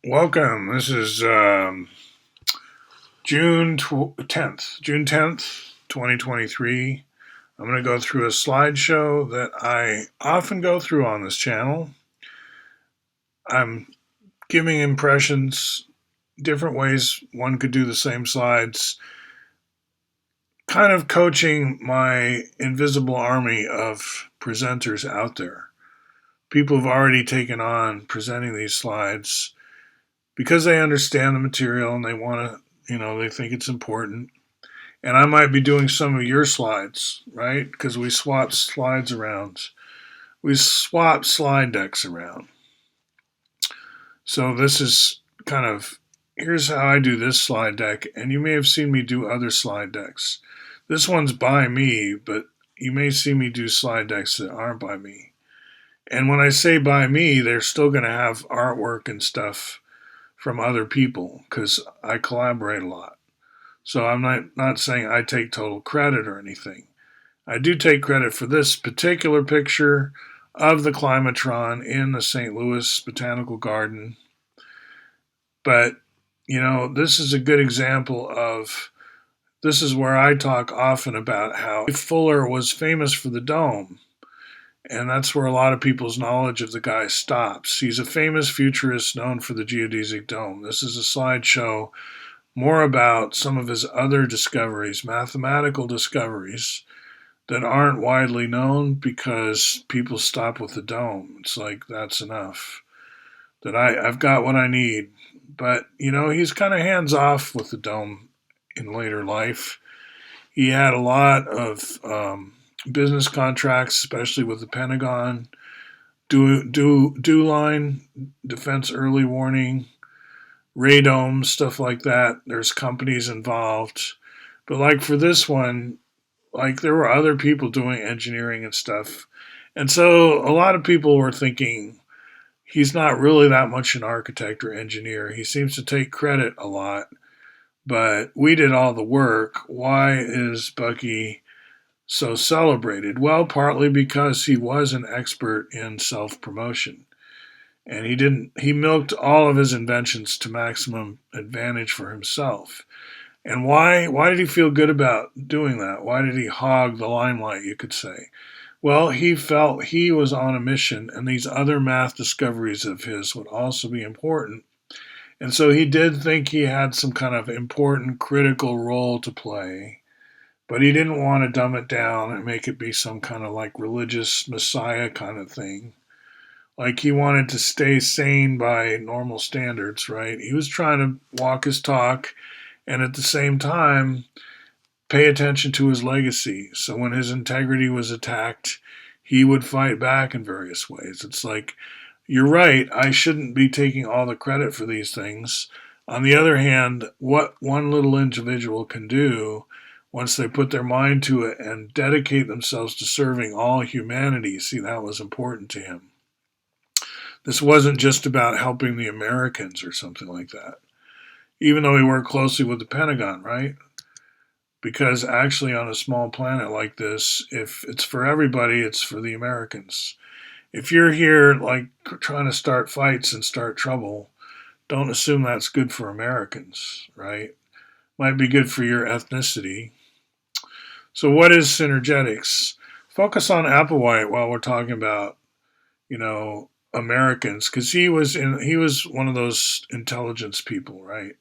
Welcome. This is June 10th, 2023. I'm going to go through a slideshow that I often go through on this channel. I'm giving impressions, different ways one could do the same slides, kind of coaching my invisible army of presenters out there. People have already taken on presenting these slides because they understand the material and they want to, they think it's important. And I might be doing some of your slides, right? Because we swap slides around. We swap slide decks around. So this is kind of, here's how I do this slide deck. And you may have seen me do other slide decks. This one's by me, but you may see me do slide decks that aren't by me. And when I say by me, they're still going to have artwork and stuff from other people because I collaborate a lot. So I'm not saying I take total credit or anything. I do take credit for this particular picture of the climatron in the St. Louis Botanical Garden. But, this is a good example of, this is where I talk often about how Fuller was famous for the dome. And that's where a lot of people's knowledge of the guy stops. He's a famous futurist known for the geodesic dome. This is a slideshow more about some of his other discoveries, mathematical discoveries, that aren't widely known because people stop with the dome. It's like, that's enough. That I've got what I need. But, he's kind of hands off with the dome in later life. He had a lot of business contracts, especially with the Pentagon, line, defense early warning, radomes, stuff like that. There's companies involved. But like for this one, like there were other people doing engineering and stuff. And so a lot of people were thinking he's not really that much an architect or engineer. He seems to take credit a lot, but we did all the work. Why is Bucky so celebrated? Well, partly because he was an expert in self-promotion. And he milked all of his inventions to maximum advantage for himself. And why did he feel good about doing that? Why did he hog the limelight, you could say? Well, he felt he was on a mission, and these other math discoveries of his would also be important. And so he did think he had some kind of important, critical role to play, but he didn't want to dumb it down and make it be some kind of like religious messiah kind of thing. Like he wanted to stay sane by normal standards, right? He was trying to walk his talk and at the same time pay attention to his legacy. So when his integrity was attacked, he would fight back in various ways. It's like, you're right, I shouldn't be taking all the credit for these things. On the other hand, what one little individual can do once they put their mind to it and dedicate themselves to serving all humanity, see, that was important to him. This wasn't just about helping the Americans or something like that, even though he worked closely with the Pentagon, right? Because actually on a small planet like this, if it's for everybody, it's for the Americans. If you're here like trying to start fights and start trouble, don't assume that's good for Americans, right? Might be good for your ethnicity. So what is Synergetics? Focus on Applewhite while we're talking about, Americans, because he was one of those intelligence people, right?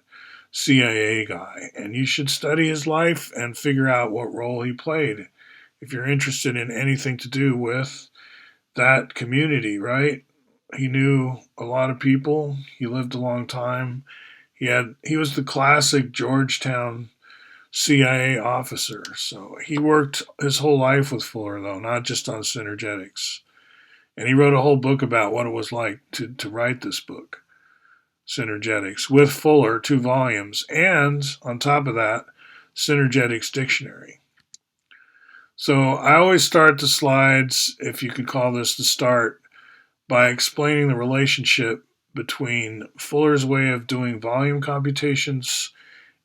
CIA guy, and you should study his life and figure out what role he played if you're interested in anything to do with that community, right? He knew a lot of people. He lived a long time. He was the classic Georgetown CIA officer. So he worked his whole life with Fuller, though, not just on Synergetics. And he wrote a whole book about what it was like to write this book, Synergetics, with Fuller, 2 volumes, and on top of that, Synergetics Dictionary. So I always start the slides, if you could call this the start, by explaining the relationship between Fuller's way of doing volume computations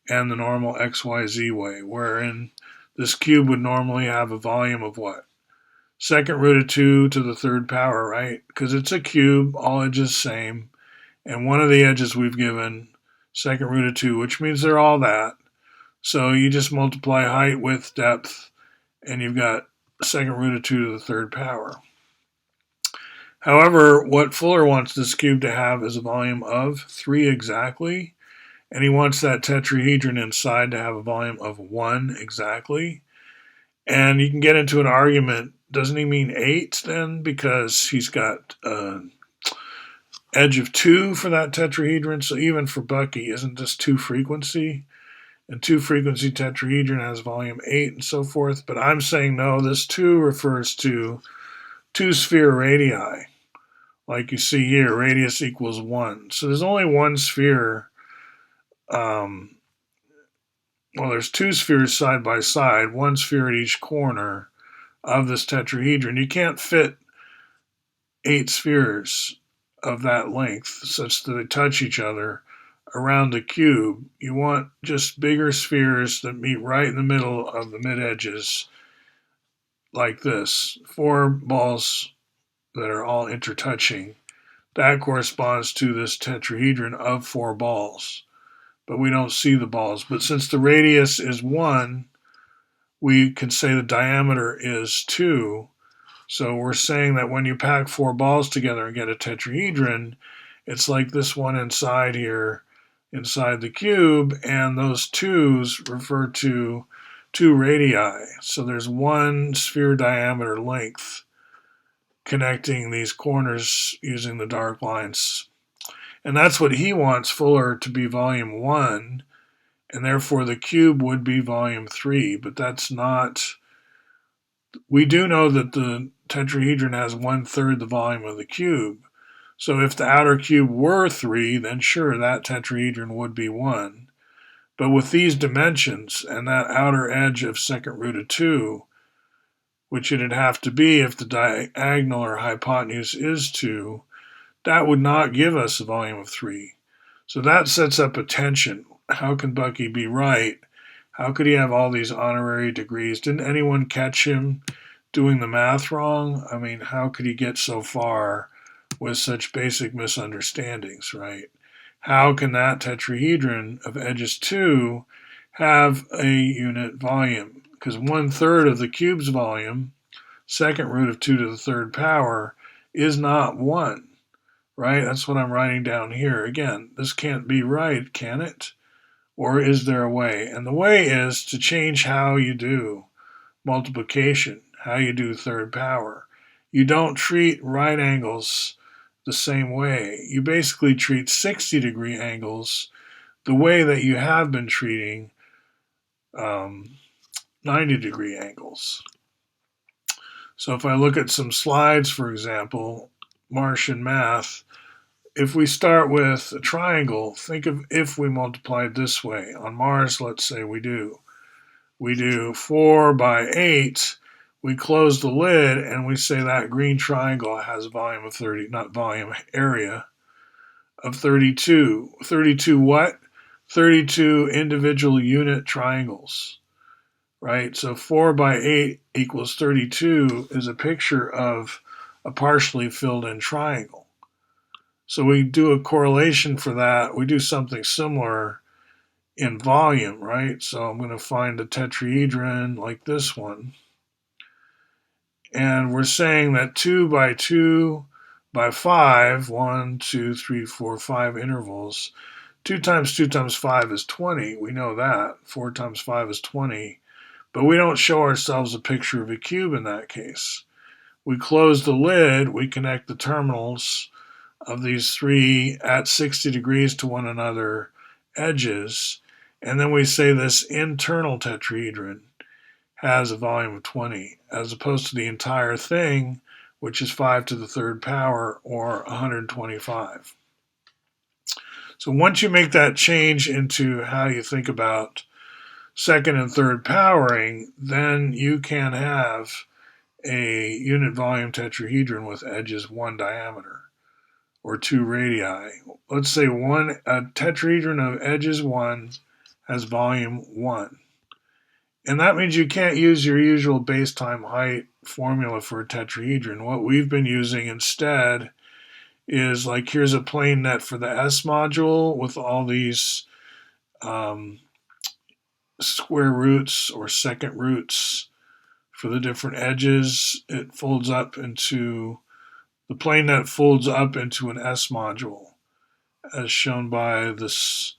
and the normal XYZ way, wherein this cube would normally have a volume of what? Second root of 2 to the third power, right? Because it's a cube, all edges same, and one of the edges we've given second root of 2, which means they're all that. So you just multiply height, width, depth, and you've got second root of 2 to the third power. However, what Fuller wants this cube to have is a volume of 3 exactly, and he wants that tetrahedron inside to have a volume of 1 exactly. And you can get into an argument, doesn't he mean 8 then? Because he's got edge of 2 for that tetrahedron, so even for Bucky, isn't this 2 frequency? And 2 frequency tetrahedron has volume 8 and so forth, but I'm saying no, this 2 refers to 2 sphere radii. Like you see here, radius equals 1. So there's only one sphere. Well, there's 2 spheres side by side, 1 sphere at each corner of this tetrahedron. You can't fit 8 spheres of that length such that they touch each other around the cube. You want just bigger spheres that meet right in the middle of the mid-edges like this. 4 balls that are all intertouching. That corresponds to this tetrahedron of 4 balls. But we don't see the balls. But since the radius is 1, we can say the diameter is 2. So we're saying that when you pack 4 balls together and get a tetrahedron, it's like this one inside here, inside the cube, and those 2's refer to 2 radii. So there's 1 sphere diameter length connecting these corners using the dark lines. And that's what he wants Fuller to be volume 1, and therefore the cube would be volume 3, but that's not. We do know that the tetrahedron has 1/3 the volume of the cube. So if the outer cube were 3, then sure, that tetrahedron would be 1. But with these dimensions and that outer edge of second root of 2, which it'd have to be if the diagonal or hypotenuse is 2, that would not give us a volume of 3. So that sets up a tension. How can Bucky be right? How could he have all these honorary degrees? Didn't anyone catch him doing the math wrong? I mean, how could he get so far with such basic misunderstandings, right? How can that tetrahedron of edges 2 have a unit volume? Because 1/3 of the cube's volume, second root of 2 to the third power, is not 1, right? That's what I'm writing down here. Again, this can't be right, can it? Or is there a way? And the way is to change how you do multiplication, how you do third power. You don't treat right angles the same way. You basically treat 60-degree angles the way that you have been treating 90-degree angles. So if I look at some slides, for example, Martian math, if we start with a triangle, think of if we multiplied this way. On Mars, let's say we do 4 by 8. We close the lid and we say that green triangle has a volume of 30, not volume, area of 32. 32 what? 32 individual unit triangles, right? So 4 by 8 equals 32 is a picture of a partially filled in triangle. So we do a correlation for that. We do something similar in volume, right? So I'm going to find a tetrahedron like this one. And we're saying that 2 by 2 by 5, 1, 2, 3, 4, 5 intervals. 2 times 2 times 5 is 20. We know that. 4 times 5 is 20. But we don't show ourselves a picture of a cube in that case. We close the lid. We connect the terminals of these 3 at 60 degrees to one another edges, and then we say this internal tetrahedron has a volume of 20, as opposed to the entire thing, which is 5 to the third power, or 125. So once you make that change into how you think about second and third powering, then you can have a unit volume tetrahedron with edges 1 diameter, or 2 radii. Let's say a tetrahedron of edges 1 has volume 1. And that means you can't use your usual base time height formula for a tetrahedron. What we've been using instead is like here's a plane net for the S module with all these um, square roots or second roots for the different edges. It folds up into the plane net folds up into an S module, as shown by this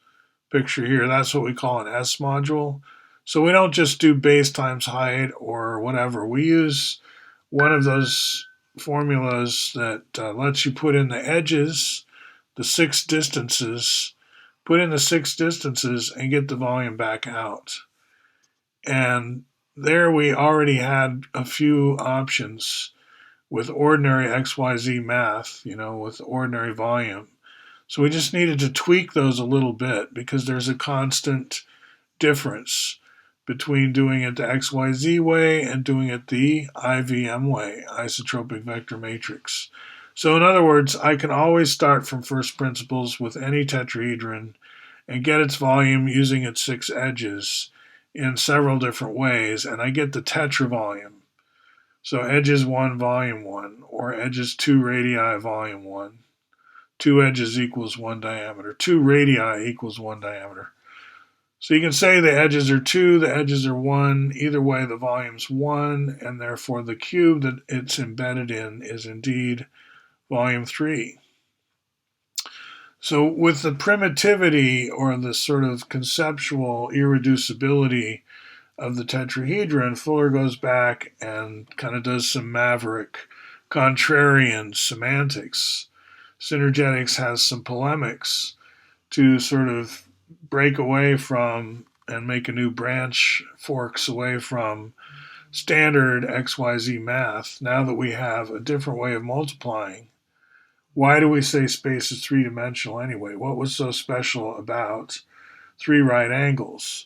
picture here. That's what we call an S module. So we don't just do base times height or whatever. We use one of those formulas that lets you put in the edges, the six distances, put in the six distances and get the volume back out. And there we already had a few options with ordinary XYZ math, with ordinary volume. So we just needed to tweak those a little bit because there's a constant difference between doing it the XYZ way and doing it the IVM way, isotropic vector matrix. So in other words, I can always start from first principles with any tetrahedron and get its volume using its six edges in several different ways, and I get the tetra volume. So edges 1, volume 1, or edges 2 radii, volume 1. 2 edges equals 1 diameter. 2 radii equals 1 diameter. So you can say the edges are 2, the edges are 1. Either way, the volume's 1, and therefore the cube that it's embedded in is indeed volume 3. So with the primitivity or the sort of conceptual irreducibility of the tetrahedron, Fuller goes back and kind of does some maverick, contrarian semantics. Synergetics has some polemics to sort of break away from and make a new branch, forks away from standard XYZ math now that we have a different way of multiplying. Why do we say space is three-dimensional anyway? What was so special about three right angles?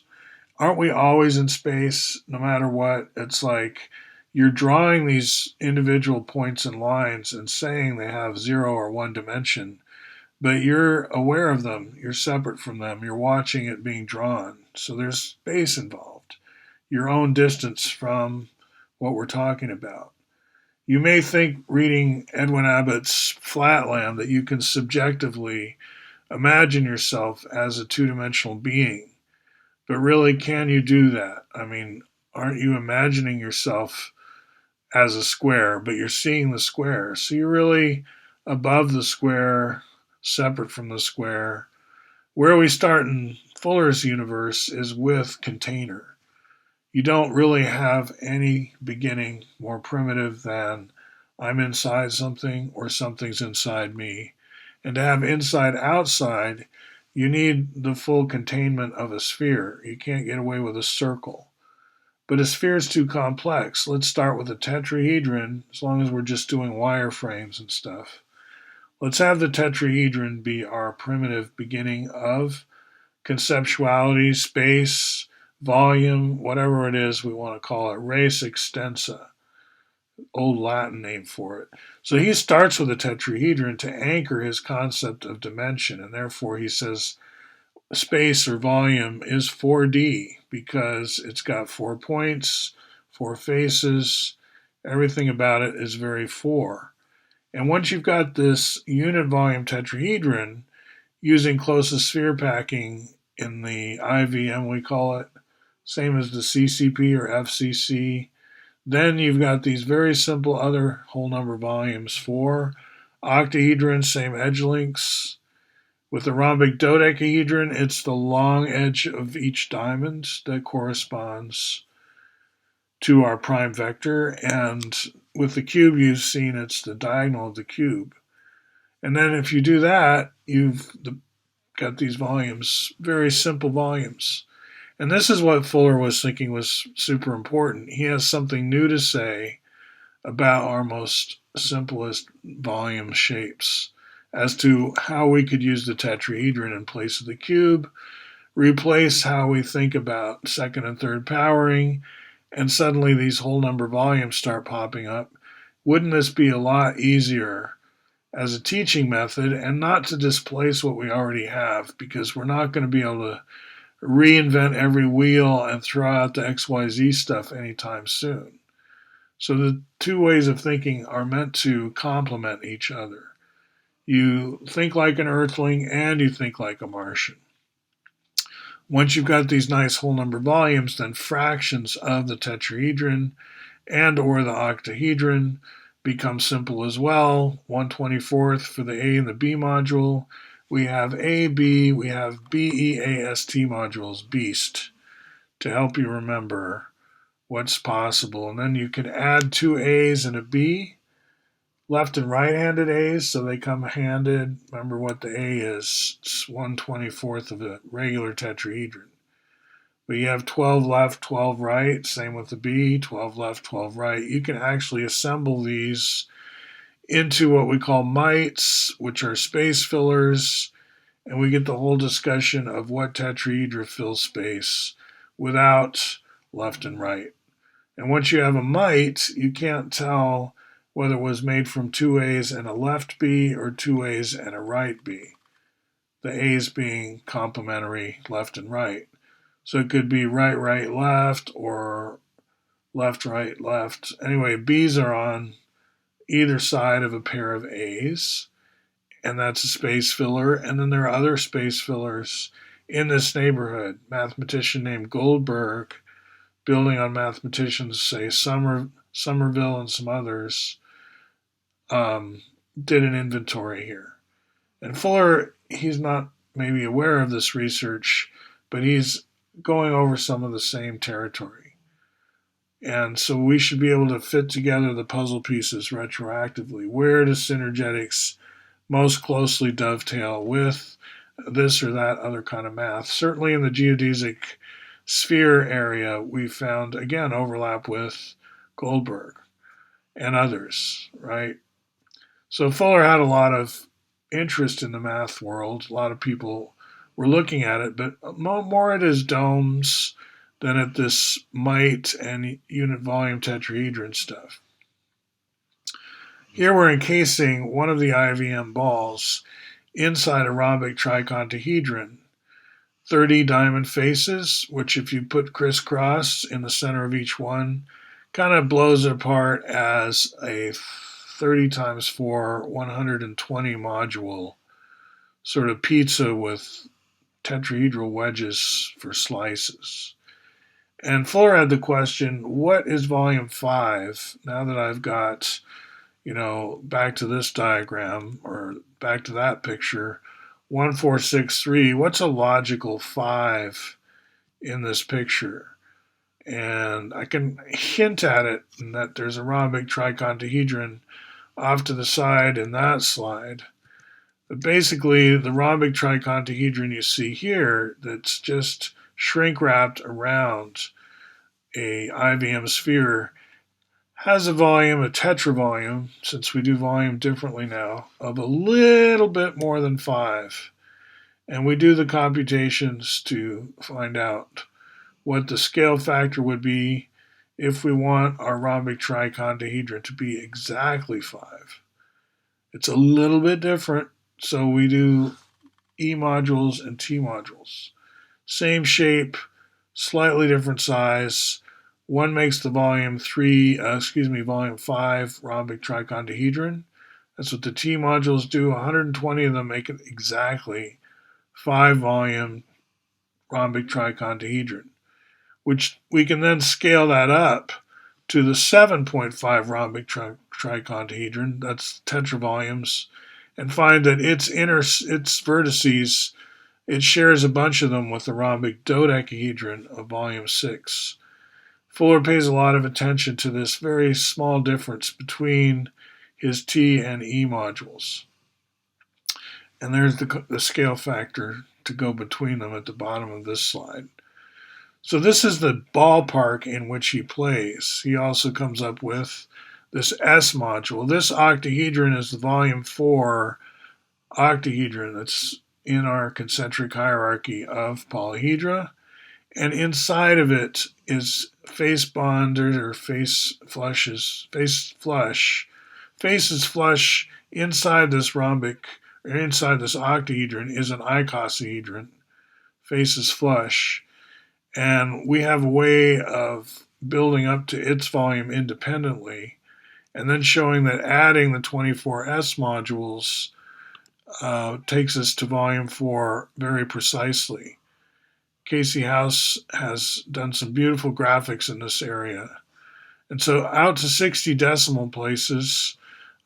Aren't we always in space no matter what? It's like you're drawing these individual points and lines and saying they have 0 or 1 dimension, but you're aware of them. You're separate from them. You're watching it being drawn. So there's space involved, your own distance from what we're talking about. You may think reading Edwin Abbott's Flatland that you can subjectively imagine yourself as a two-dimensional being. But really, can you do that? I mean, aren't you imagining yourself as a square, but you're seeing the square? So you're really above the square, separate from the square. Where we start in Fuller's universe is with container. You don't really have any beginning more primitive than I'm inside something or something's inside me. And to have inside outside, you need the full containment of a sphere. You can't get away with a circle. But a sphere is too complex. Let's start with a tetrahedron, as long as we're just doing wireframes and stuff. Let's have the tetrahedron be our primitive beginning of conceptuality, space, volume, whatever it is we want to call it, res extensa, old Latin name for it. So he starts with a tetrahedron to anchor his concept of dimension, and therefore he says space or volume is 4D because it's got 4 points, 4 faces, everything about it is very 4. And once you've got this unit volume tetrahedron, using closest sphere packing in the IVM, we call it, same as the CCP or FCC. Then you've got these very simple other whole number volumes. 4 octahedron, same edge lengths. With the rhombic dodecahedron, it's the long edge of each diamond that corresponds to our prime vector. And with the cube, you've seen it's the diagonal of the cube. And then if you do that, you've got these volumes, very simple volumes. And this is what Fuller was thinking was super important. He has something new to say about our most simplest volume shapes as to how we could use the tetrahedron in place of the cube, replace how we think about second and third powering, and suddenly these whole number volumes start popping up. Wouldn't this be a lot easier as a teaching method and not to displace what we already have, because we're not going to be able to reinvent every wheel and throw out the XYZ stuff anytime soon. So the two ways of thinking are meant to complement each other. You think like an Earthling and you think like a Martian. Once you've got these nice whole number volumes, then fractions of the tetrahedron and or the octahedron become simple as well. 1/24th for the A and the B module. We have A, B, we have BEAST modules, BEAST, to help you remember what's possible. And then you can add two A's and a B, left and right-handed A's, so they come handed. Remember what the A is. It's 1/24th of a regular tetrahedron. But you have 12 left, 12 right. Same with the B, 12 left, 12 right. You can actually assemble these into what we call mites, which are space fillers, and we get the whole discussion of what tetrahedra fills space without left and right. And once you have a mite, you can't tell whether it was made from two A's and a left B or two A's and a right B. The A's being complementary left and right. So it could be right, right, left, or left, right, left. Anyway, B's are on either side of a pair of A's, and that's a space filler. And then there are other space fillers in this neighborhood. Mathematician named Goldberg, building on mathematicians, say Somerville and some others, did an inventory here. And Fuller, he's not maybe aware of this research, but he's going over some of the same territory. And so we should be able to fit together the puzzle pieces retroactively. Where does synergetics most closely dovetail with this or that other kind of math? Certainly in the geodesic sphere area, we found, again, overlap with Goldberg and others, right? So Fuller had a lot of interest in the math world. A lot of people were looking at it, but more at his domes than at this mite and unit volume tetrahedron stuff. Here we're encasing one of the IVM balls inside a rhombic tricontahedron. 30 diamond faces, which if you put crisscross in the center of each one, kind of blows it apart as a 30 times 4, 120 module sort of pizza with tetrahedral wedges for slices. And Fuller had the question, what is volume 5? Now that I've got, back to this diagram or back to that picture, 1, 4, 6, 3, what's a logical 5 in this picture? And I can hint at it in that there's a rhombic tricontahedron off to the side in that slide. But basically, the rhombic tricontahedron you see here that's just shrink wrapped around a IVM sphere has a volume, a tetravolume, since we do volume differently now, of a little bit more than 5. And we do the computations to find out what the scale factor would be if we want our rhombic tricontahedron to be exactly 5. It's a little bit different, so we do E modules and T modules. Same shape, slightly different size. One makes the volume 5 rhombic tricontahedron. That's what the T modules do. 120 of them make it exactly 5 volume rhombic tricontahedron, which we can then scale that up to the 7.5 rhombic tricontahedron, that's tetravolumes, and find that its vertices, it shares a bunch of them with the rhombic dodecahedron of volume 6. Fuller pays a lot of attention to this very small difference between his T and E modules. And there's the scale factor to go between them at the bottom of this slide. So this is the ballpark in which he plays. He also comes up with this S module. This octahedron is the volume 4 octahedron that's in our concentric hierarchy of polyhedra. And inside of it is face bonded or face flush. Faces flush inside this rhombic, or inside this octahedron is an icosahedron. Faces flush. And we have a way of building up to its volume independently and then showing that adding the 24S modules takes us to volume 4 very precisely. Casey House has done some beautiful graphics in this area. And so out to 60 decimal places,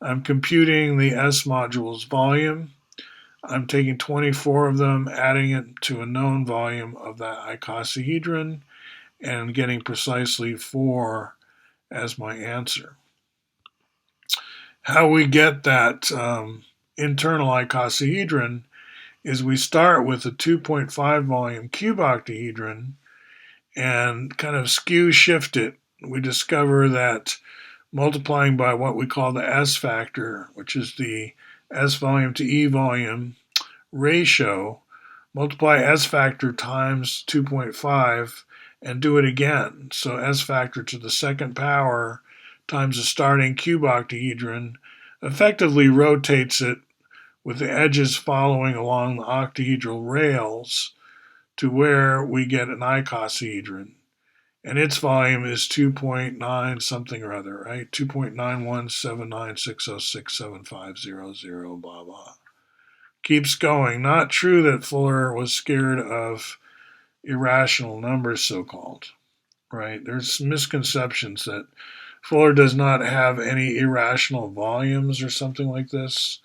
I'm computing the S module's volume. I'm taking 24 of them, adding it to a known volume of that icosahedron, and getting precisely 4 as my answer. How we get that internal icosahedron is we start with a 2.5 volume cube octahedron and kind of skew shift it. We discover that multiplying by what we call the S factor, which is the S volume to E volume ratio, multiply S factor times 2.5 and do it again. So S factor to the second power times the starting cube octahedron effectively rotates it with the edges following along the octahedral rails to where we get an icosahedron. And its volume is 2.9 something or other, right? 2.91796067500, blah, blah. Keeps going. Not true that Fuller was scared of irrational numbers, so-called, right? There's misconceptions that Fuller does not have any irrational volumes or something like this.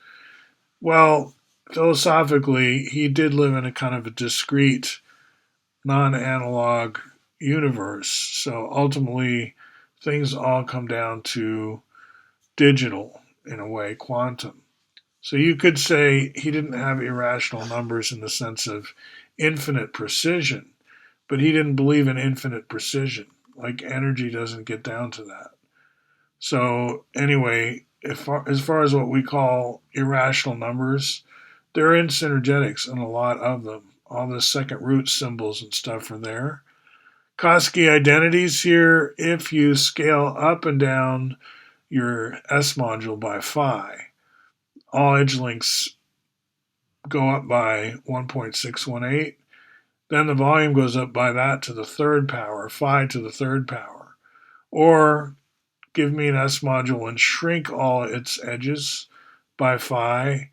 Well, philosophically, he did live in a kind of a discrete, non-analog universe. So ultimately, things all come down to digital, in a way, quantum. So you could say he didn't have irrational numbers in the sense of infinite precision, but he didn't believe in infinite precision. Like energy doesn't get down to that. So anyway, as far as what we call irrational numbers, they're in synergetics, and a lot of them. All the second root symbols and stuff are there. Koski identities here, if you scale up and down your S module by phi, all edge links go up by 1.618. Then the volume goes up by that to the third power, phi to the third power. Or give me an S module and shrink all its edges by phi,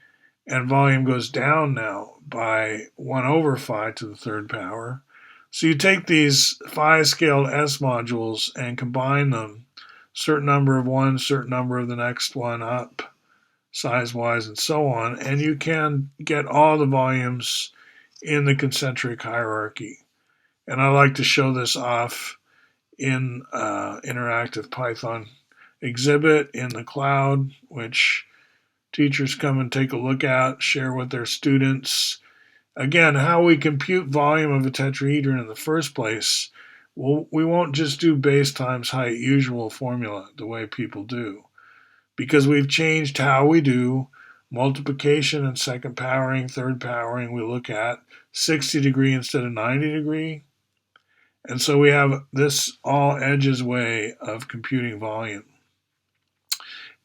and volume goes down now by 1 over phi to the third power. So you take these phi scaled S modules and combine them, certain number of one, certain number of the next one up, size-wise, and so on, and you can get all the volumes in the concentric hierarchy. And I like to show this off in interactive Python exhibit in the cloud, which teachers come and take a look at, share with their students. Again, how we compute volume of a tetrahedron in the first place, we won't just do base times height usual formula the way people do, because we've changed how we do multiplication and second powering, third powering. We look at 60 degree instead of 90 degree. And so we have this all edges way of computing volume.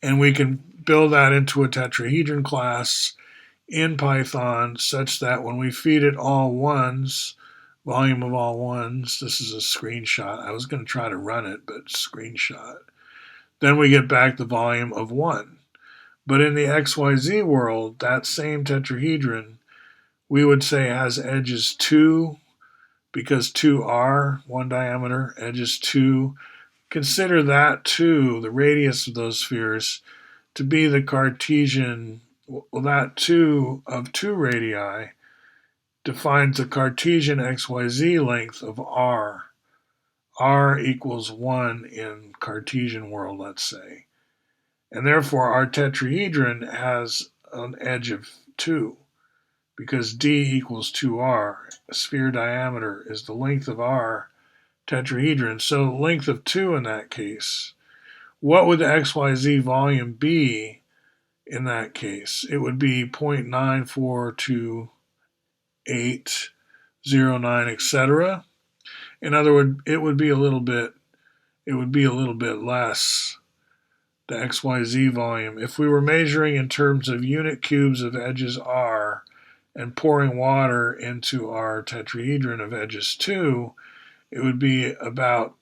And we can build that into a tetrahedron class in Python such that when we feed it all ones, volume of all ones, this is a screenshot. I was going to try to run it, but screenshot. Then we get back the volume of 1. But in the XYZ world, that same tetrahedron, we would say has edges 2, because 2 are 1 diameter, edges 2. Consider that 2, the radius of those spheres, to be the Cartesian, well, that 2 of 2 radii defines the Cartesian XYZ length of r. R equals 1 in Cartesian world, let's say. And therefore, our tetrahedron has an edge of 2, because d equals 2r. Sphere diameter is the length of our tetrahedron, so the length of 2 in that case. What would the XYZ volume be in that case? It would be 0.94289, etc. In other words, it would be a little bit less, the XYZ volume. If we were measuring in terms of unit cubes of edges r and pouring water into our tetrahedron of edges 2, it would be about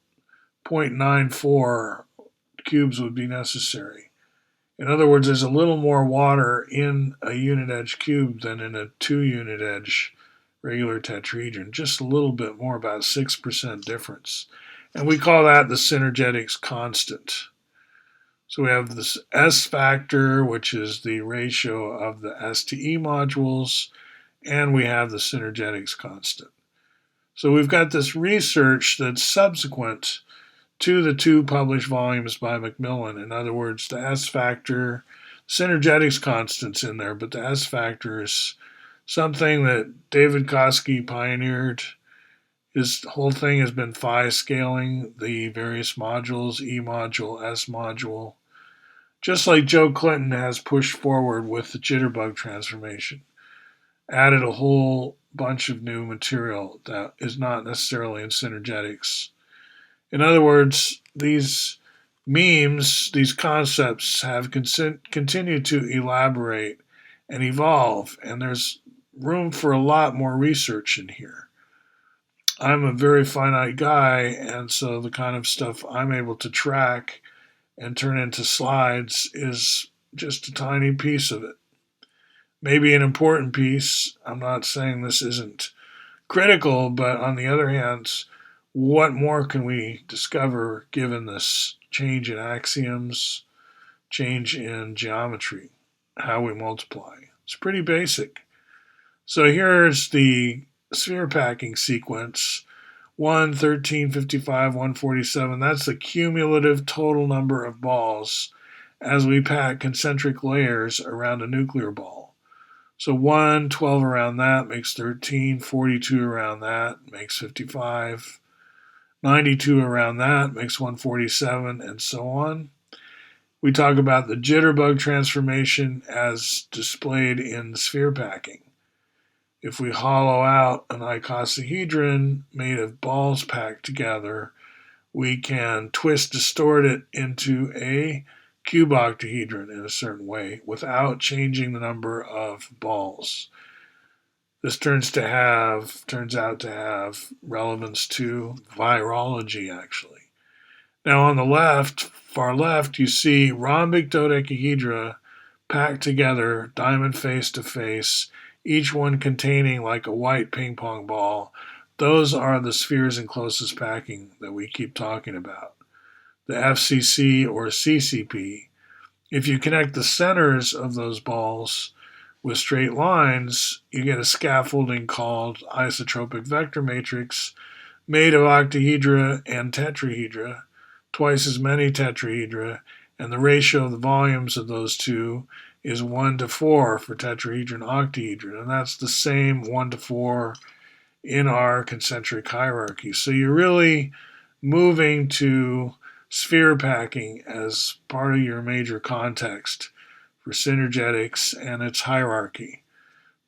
0.94 cubes would be necessary. In other words, there's a little more water in a unit edge cube than in a 2 unit edge regular tetrahedron. Just a little bit more, about 6% difference. And we call that the synergetics constant. So we have this S factor, which is the ratio of the S to E modules, and we have the synergetics constant. So we've got this research that's subsequent to the 2 published volumes by Macmillan. In other words, the S factor, synergetics constant's in there, but the S factor is something that David Koski pioneered. His whole thing has been phi scaling the various modules, E module, S module, just like Joe Clinton has pushed forward with the jitterbug transformation. Added a whole bunch of new material that is not necessarily in synergetics. In other words, these memes, these concepts have continued to elaborate and evolve, and there's room for a lot more research in here. I'm a very finite guy, and so the kind of stuff I'm able to track and turn into slides is just a tiny piece of it. Maybe an important piece. I'm not saying this isn't critical, but on the other hand, what more can we discover given this change in axioms, change in geometry, how we multiply? It's pretty basic. So here's the sphere packing sequence. 1, 13, 55, 147. That's the cumulative total number of balls as we pack concentric layers around a nuclear ball. So 1, 12 around that makes 13, 42 around that makes 55, 92 around that makes 147, and so on. We talk about the jitterbug transformation as displayed in sphere packing. If we hollow out an icosahedron made of balls packed together, we can distort it into a cuboctahedron in a certain way without changing the number of balls. This turns out to have relevance to virology, actually. Now on the left, far left, you see rhombic dodecahedra packed together, diamond face to face, each one containing like a white ping pong ball. Those are the spheres in closest packing that we keep talking about. The FCC or CCP. If you connect the centers of those balls with straight lines, you get a scaffolding called isotropic vector matrix made of octahedra and tetrahedra, twice as many tetrahedra, and the ratio of the volumes of those two is 1 to 4 for tetrahedron octahedron, and that's the same 1 to 4 in our concentric hierarchy. So you're really moving to sphere packing as part of your major context for synergetics and its hierarchy.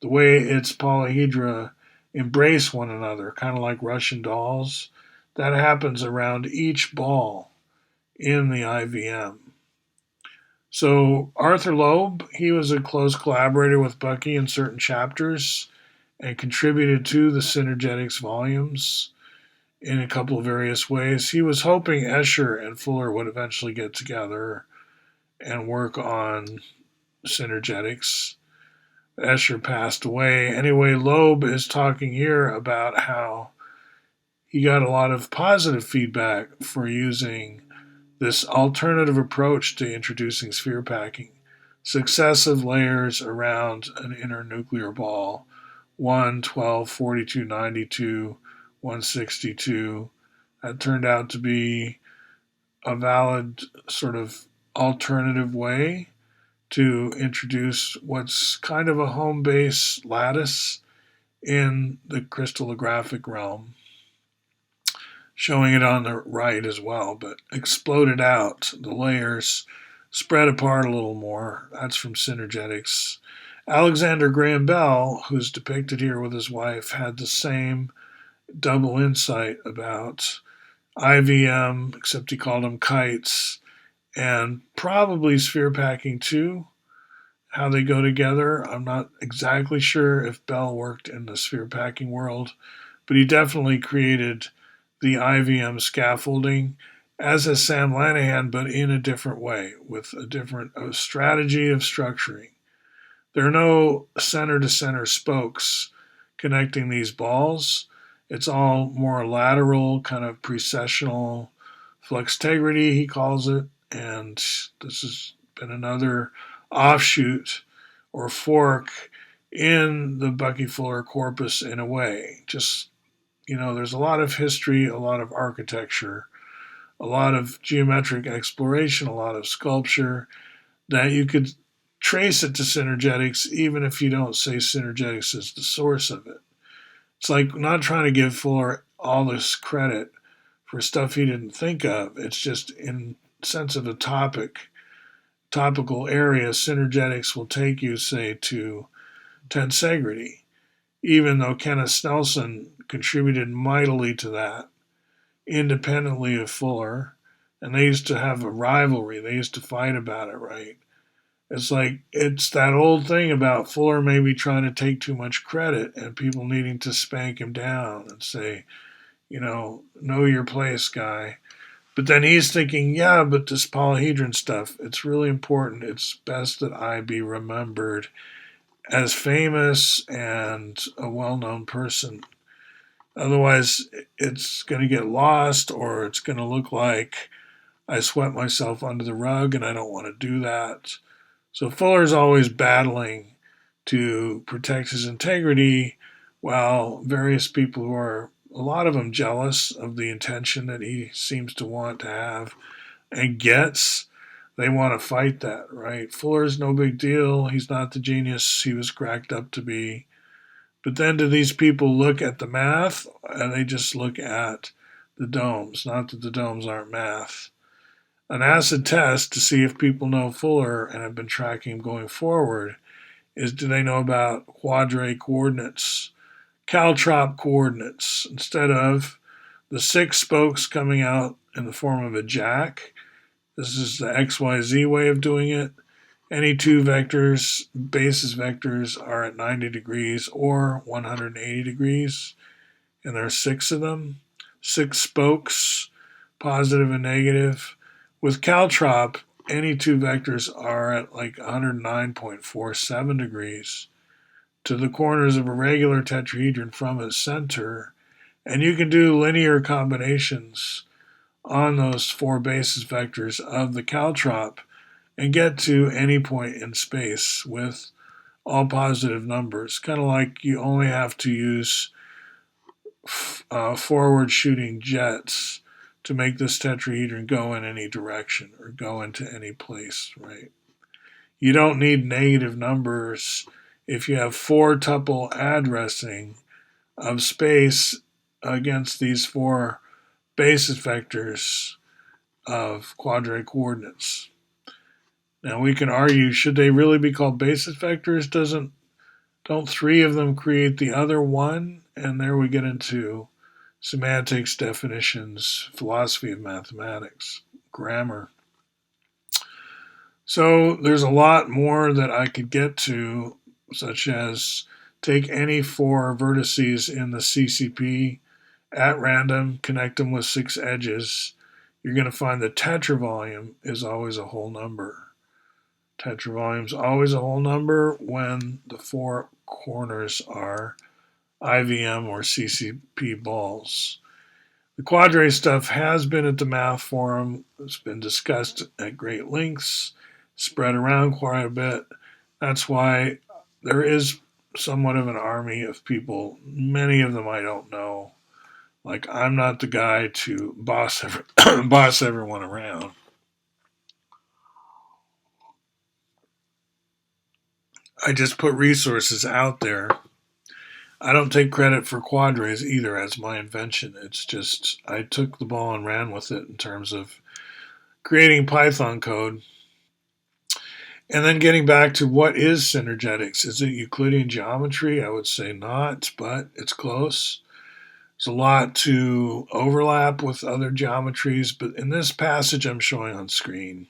The way its polyhedra embrace one another, kind of like Russian dolls, that happens around each ball in the IVM. So Arthur Loeb, he was a close collaborator with Bucky in certain chapters and contributed to the Synergetics volumes in a couple of various ways. He was hoping Escher and Fuller would eventually get together and work on Synergetics. Escher passed away. Anyway, Loeb is talking here about how he got a lot of positive feedback for using this alternative approach to introducing sphere packing. Successive layers around an inner nuclear ball, 1, 12, 42, 92, 162. That turned out to be a valid sort of alternative way to introduce what's kind of a home base lattice in the crystallographic realm. Showing it on the right as well, but exploded out. The layers spread apart a little more. That's from Synergetics. Alexander Graham Bell, who's depicted here with his wife, had the same double insight about IVM, except he called them kites, and probably sphere packing too. How they go together, I'm not exactly sure if Bell worked in the sphere packing world, but he definitely created the IVM scaffolding as has Sam Lanahan, but in a different way, with a strategy of structuring. There are no center to center spokes connecting these balls. It's all more lateral, kind of precessional flextegrity, he calls it. And this has been another offshoot or fork in the Bucky Fuller corpus in a way. Just, there's a lot of history, a lot of architecture, a lot of geometric exploration, a lot of sculpture that you could trace it to Synergetics, even if you don't say Synergetics is the source of it. It's like not trying to give Fuller all this credit for stuff he didn't think of. It's just in sense of a topical area, Synergetics will take you, say, to tensegrity, even though Kenneth Snelson contributed mightily to that, independently of Fuller, and they used to have a rivalry. They used to fight about it, right? It's like it's that old thing about Fuller maybe trying to take too much credit and people needing to spank him down and say, know your place, guy. But then he's thinking, yeah, but this polyhedron stuff, it's really important. It's best that I be remembered as famous and a well known person. Otherwise, it's going to get lost or it's going to look like I swept myself under the rug and I don't want to do that. So Fuller's always battling to protect his integrity while various people who are, a lot of them, jealous of the intention that he seems to want to have and gets, they want to fight that, right? Fuller's no big deal. He's not the genius he was cracked up to be. But then do these people look at the math and they just look at the domes? Not that the domes aren't math. An acid test to see if people know Fuller and have been tracking him going forward is, do they know about quadre coordinates, caltrop coordinates, instead of the 6 spokes coming out in the form of a jack. This is the XYZ way of doing it. Any 2 vectors, basis vectors, are at 90 degrees or 180 degrees, and there are 6 of them, 6 spokes, positive and negative. With caltrop, any 2 vectors are at like 109.47 degrees to the corners of a regular tetrahedron from its center, and you can do linear combinations on those 4 basis vectors of the caltrop and get to any point in space with all positive numbers. Kind of like you only have to use forward shooting jets to make this tetrahedron go in any direction or go into any place, right? You don't need negative numbers if you have 4 tuple addressing of space against these 4 basis vectors of quadratic coordinates. Now we can argue, should they really be called basis vectors? Don't 3 of them create the other one? And there we get into semantics, definitions, philosophy of mathematics, grammar. So there's a lot more that I could get to, such as take any 4 vertices in the CCP at random, connect them with 6 edges. You're going to find the tetravolume is always a whole number. Tetravolume is always a whole number when the 4 corners are IVM or CCP balls. The quadre stuff has been at the Math Forum. It's been discussed at great lengths, spread around quite a bit. That's why there is somewhat of an army of people. Many of them I don't know. Like, I'm not the guy to boss everyone around. I just put resources out there. I don't take credit for quadres either as my invention. It's just I took the ball and ran with it in terms of creating Python code. And then getting back to what is synergetics? Is it Euclidean geometry? I would say not, but it's close. There's a lot to overlap with other geometries, but in this passage I'm showing on screen,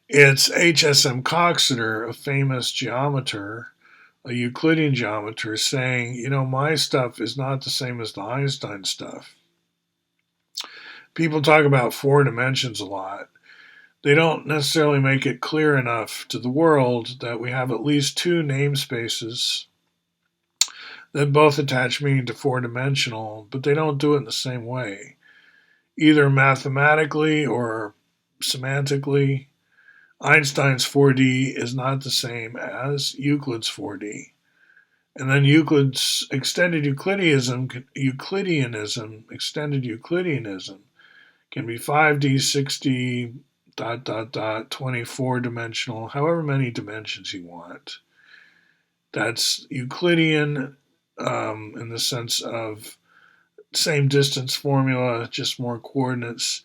it's H.S.M. Coxeter, a famous geometer, a Euclidean geometer, saying, my stuff is not the same as the Einstein stuff. People talk about four dimensions a lot. They don't necessarily make it clear enough to the world that we have at least two namespaces that both attach meaning to four dimensional, but they don't do it in the same way. Either mathematically or semantically, Einstein's 4D is not the same as Euclid's 4D. And then Euclid's extended Euclideanism can be 5D, 6D, 24 dimensional, however many dimensions you want. That's Euclidean in the sense of same distance formula, just more coordinates.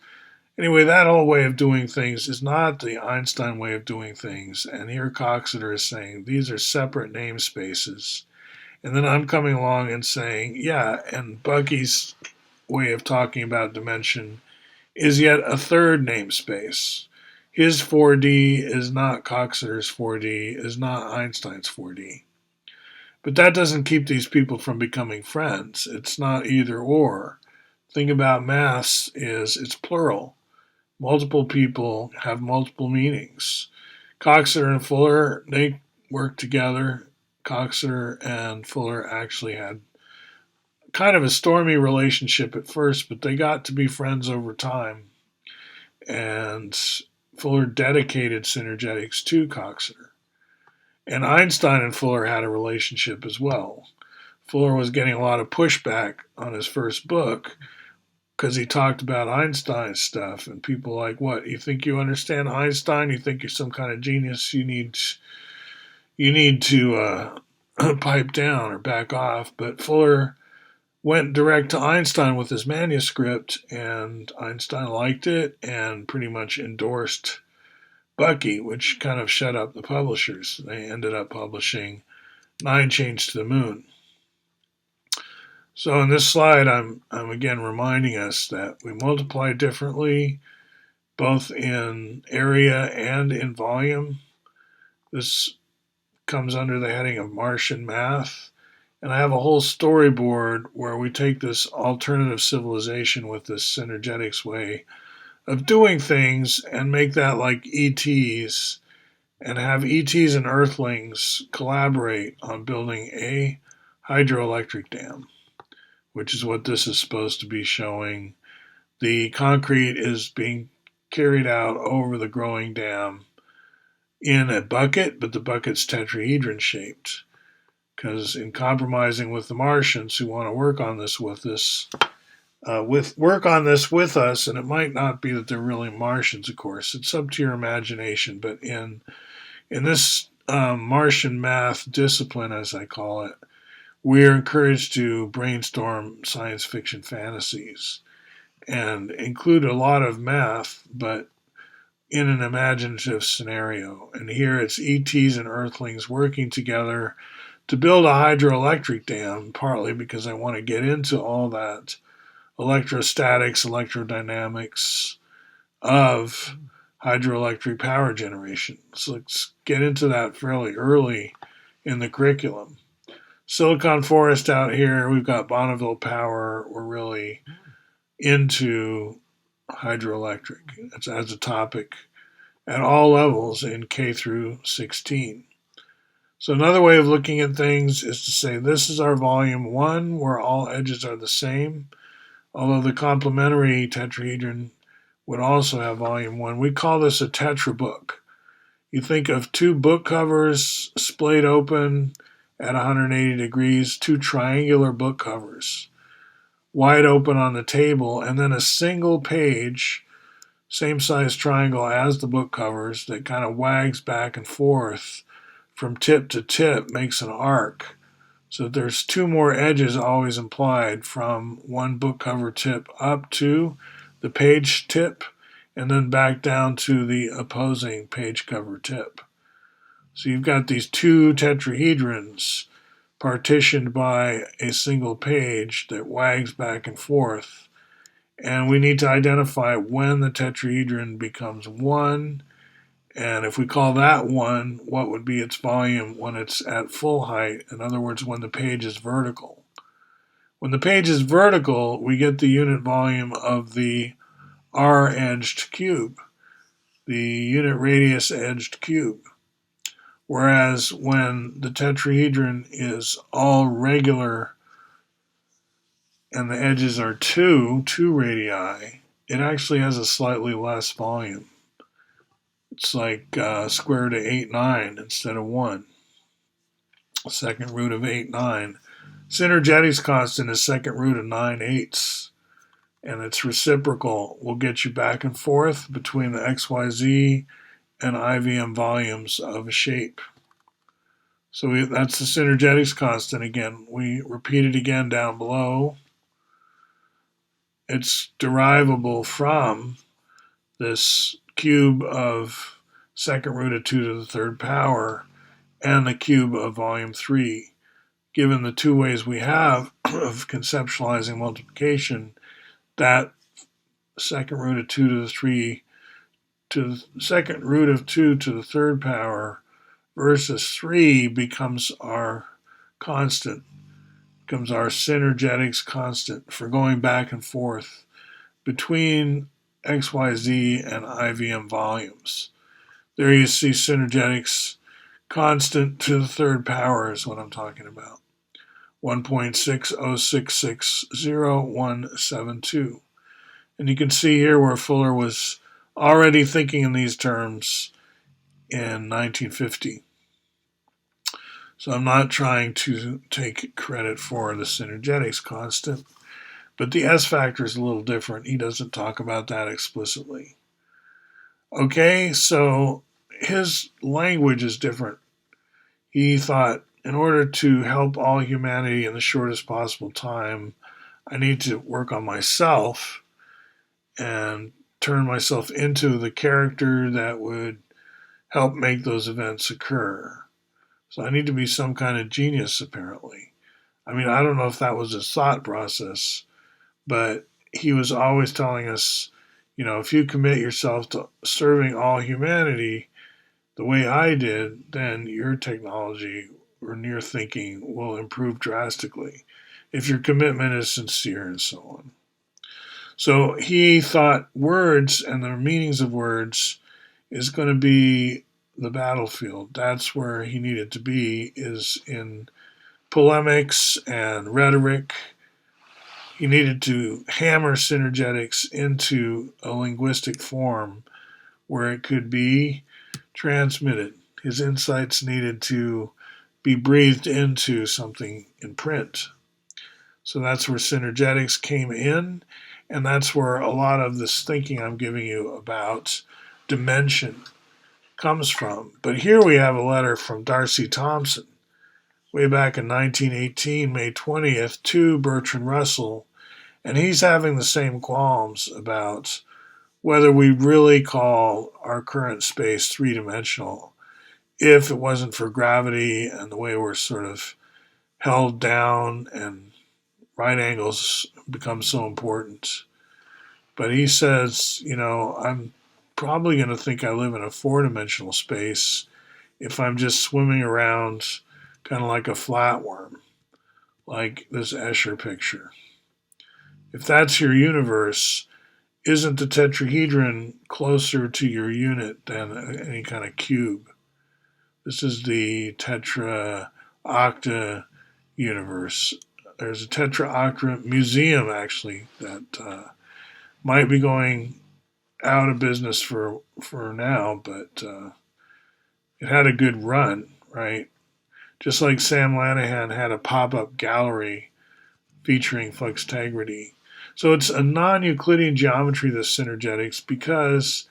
Anyway, that whole way of doing things is not the Einstein way of doing things. And here Coxeter is saying these are separate namespaces. And then I'm coming along and saying, yeah, and Bucky's way of talking about dimension is yet a third namespace. His 4D is not Coxeter's 4D, is not Einstein's 4D. But that doesn't keep these people from becoming friends. It's not either or. The thing about maths is it's plural. Multiple people have multiple meanings. Coxeter and Fuller, they worked together. Coxeter and Fuller actually had kind of a stormy relationship at first, but they got to be friends over time. And Fuller dedicated Synergetics to Coxeter. And Einstein and Fuller had a relationship as well. Fuller was getting a lot of pushback on his first book because he talked about Einstein's stuff, and people like, what, you think you understand Einstein? You think you're some kind of genius? You need to pipe down or back off. But Fuller went direct to Einstein with his manuscript, and Einstein liked it and pretty much endorsed Bucky, which kind of shut up the publishers. They ended up publishing Nine Chains to the Moon. So in this slide, I'm again reminding us that we multiply differently, both in area and in volume. This comes under the heading of Martian math. And I have a whole storyboard where we take this alternative civilization with this synergetics way of doing things and make that like ETs and have ETs and Earthlings collaborate on building a hydroelectric dam, which is what this is supposed to be showing. The concrete is being carried out over the growing dam in a bucket, but the bucket's tetrahedron shaped. Because in compromising with the Martians who want to work on this with us, and it might not be that they're really Martians, of course. It's up to your imagination. But in this Martian math discipline, as I call it, we are encouraged to brainstorm science fiction fantasies and include a lot of math, but in an imaginative scenario. And here it's ETs and Earthlings working together to build a hydroelectric dam, partly because I want to get into all that electrostatics, electrodynamics of hydroelectric power generation. So let's get into that fairly early in the curriculum. Silicon Forest out here, we've got Bonneville Power. We're really into hydroelectric. It's as a topic at all levels in K through 16. So another way of looking at things is to say this is our volume 1 where all edges are the same, although the complementary tetrahedron would also have volume 1. We call this a tetrabook. You think of two book covers splayed open at 180 degrees, two triangular book covers wide open on the table, and then a single page, same size triangle as the book covers, that kind of wags back and forth from tip to tip, makes an arc. So there's two more edges always implied from one book cover tip up to the page tip and then back down to the opposing page cover tip. So you've got these two tetrahedrons partitioned by a single page that wags back and forth. And we need to identify when the tetrahedron becomes 1. And if we call that 1, what would be its volume when it's at full height? In other words, when the page is vertical. When the page is vertical, we get the unit volume of the R-edged cube, the unit radius edged cube. Whereas when the tetrahedron is all regular and the edges are two radii, it actually has a slightly less volume. It's like square root of 8, 9 instead of 1. Second root of 8, 9. Synergetics constant is second root of 9 eighths. And its reciprocal will get you back and forth between the XYZ and IVM volumes of a shape. So that's the synergetics constant again. We repeat it again down below. It's derivable from this cube of second root of 2 to the third power and the cube of volume 3. Given the two ways we have of conceptualizing multiplication, that second root of 2 to the 3 to the second root of 2 to the third power versus 3 becomes our constant, becomes our synergetics constant for going back and forth between XYZ and IVM volumes. There you see synergetics constant to the third power is what I'm talking about. 1.606600172. And you can see here where Fuller was already thinking in these terms in 1950. So I'm not trying to take credit for the synergetics constant, but the S factor is a little different. He doesn't talk about that explicitly. Okay, so his language is different. He thought, in order to help all humanity in the shortest possible time, I need to work on myself and turn myself into the character that would help make those events occur. So I need to be some kind of genius, apparently. I mean, I don't know if that was his thought process, but he was always telling us, if you commit yourself to serving all humanity the way I did, then your technology or your thinking will improve drastically if your commitment is sincere and so on. So he thought words and the meanings of words is going to be the battlefield. That's where he needed to be, is in polemics and rhetoric. He needed to hammer synergetics into a linguistic form where it could be transmitted. His insights needed to be breathed into something in print. So that's where synergetics came in, and that's where a lot of this thinking I'm giving you about dimension comes from. But here we have a letter from Darcy Thompson, way back in 1918, May 20th, to Bertrand Russell, and he's having the same qualms about whether we really call our current space three-dimensional if it wasn't for gravity and the way we're sort of held down and right angles become so important. But he says, I'm probably going to think I live in a four-dimensional space if I'm just swimming around kind of like a flatworm, like this Escher picture. If that's your universe, isn't the tetrahedron closer to your unit than any kind of cube? This is the tetra-octa universe. There's a tetra-octa museum, actually, that might be going out of business for now, but it had a good run, right? Just like Sam Lanahan had a pop-up gallery featuring fluxtegrity. So it's a non-Euclidean geometry, this synergetics, because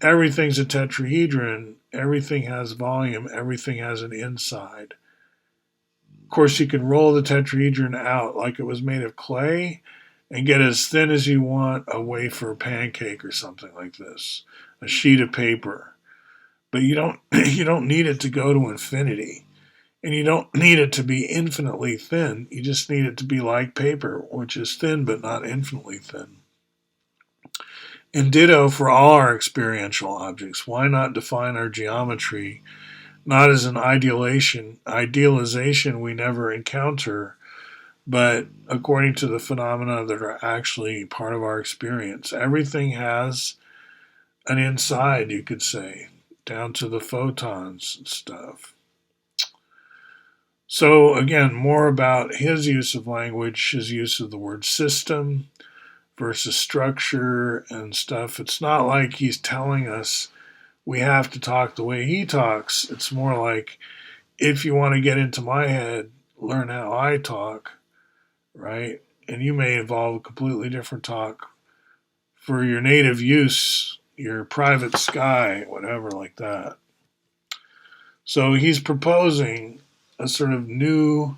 everything's a tetrahedron, everything has volume, everything has an inside. Of course, you can roll the tetrahedron out like it was made of clay and get as thin as you want a wafer pancake or something like this, a sheet of paper. But you don't need it to go to infinity. And you don't need it to be infinitely thin. You just need it to be like paper, which is thin but not infinitely thin. And ditto for all our experiential objects. Why not define our geometry not as an idealization we never encounter, but according to the phenomena that are actually part of our experience. Everything has an inside, you could say, down to the photons and stuff. So, again, more about his use of language, his use of the word system versus structure and stuff. It's not like he's telling us we have to talk the way he talks. It's more like, if you want to get into my head, learn how I talk, right? And you may evolve a completely different talk for your native use, your private sky, whatever, like that. So he's proposing a sort of new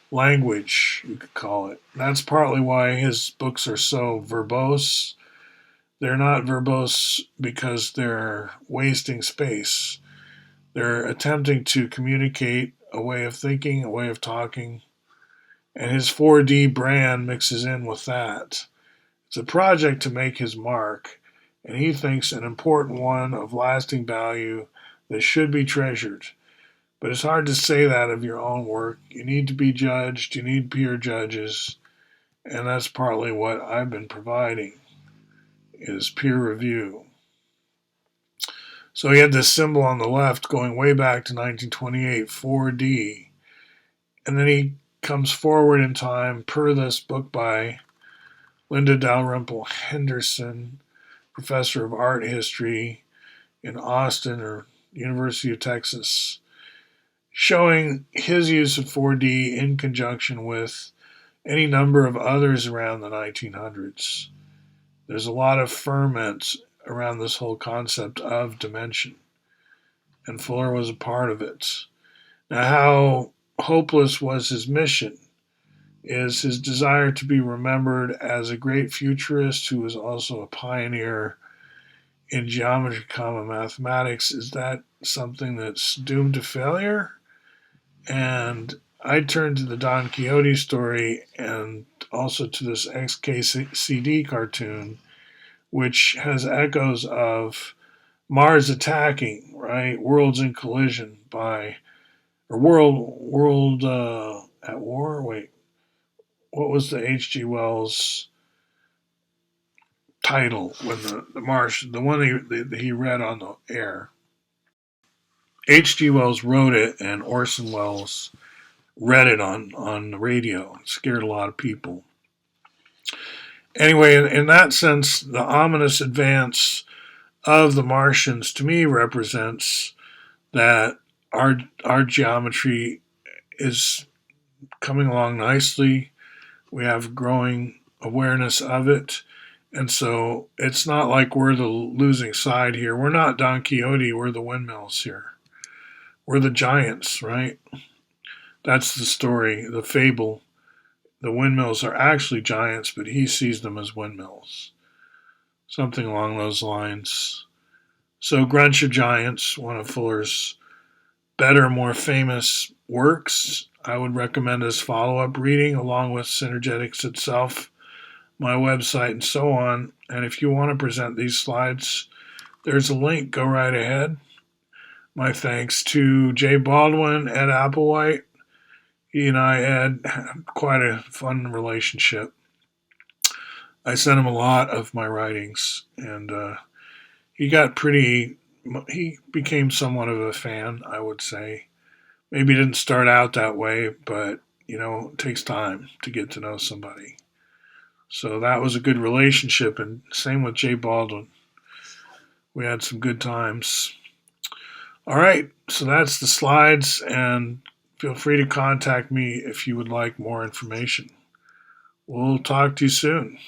language, you could call it. That's partly why his books are so verbose. They're not verbose because they're wasting space. They're attempting to communicate a way of thinking, a way of talking, and his 4D brand mixes in with that. It's a project to make his mark, and he thinks an important one of lasting value that should be treasured. But it's hard to say that of your own work. You need to be judged, you need peer judges, and that's partly what I've been providing is peer review. So he had this symbol on the left going way back to 1928, 4D. And then he comes forward in time per this book by Linda Dalrymple Henderson, professor of art history in Austin or University of Texas, showing his use of 4D in conjunction with any number of others around the 1900s. There's a lot of ferment around this whole concept of dimension, and Fuller was a part of it. Now, how hopeless was his mission is his desire to be remembered as a great futurist who was also a pioneer in geometry, mathematics. Is that something that's doomed to failure? And I turned to the Don Quixote story and also to this XKCD cartoon, which has echoes of Mars attacking, right? Worlds in collision by, or world at war. Wait, what was the H.G. Wells title when the Martian, the one he read on the air? H.G. Wells wrote it, and Orson Welles read it on the radio. It scared a lot of people. Anyway, in that sense, the ominous advance of the Martians to me represents that our geometry is coming along nicely. We have growing awareness of it. And so it's not like we're the losing side here. We're not Don Quixote, we're the windmills here. We're the giants, right? That's the story, the fable. The windmills are actually giants, but he sees them as windmills. Something along those lines. So Grunch of Giants, one of Fuller's better, more famous works, I would recommend as follow-up reading along with Synergetics itself, my website, and so on. And if you want to present these slides, there's a link. Go right ahead. My thanks to Jay Baldwin, Ed Applewhite. He and I had quite a fun relationship. I sent him a lot of my writings, and he became somewhat of a fan, I would say. Maybe didn't start out that way, but, it takes time to get to know somebody. So that was a good relationship, and same with Jay Baldwin. We had some good times. All right, so that's the slides, and feel free to contact me if you would like more information. We'll talk to you soon.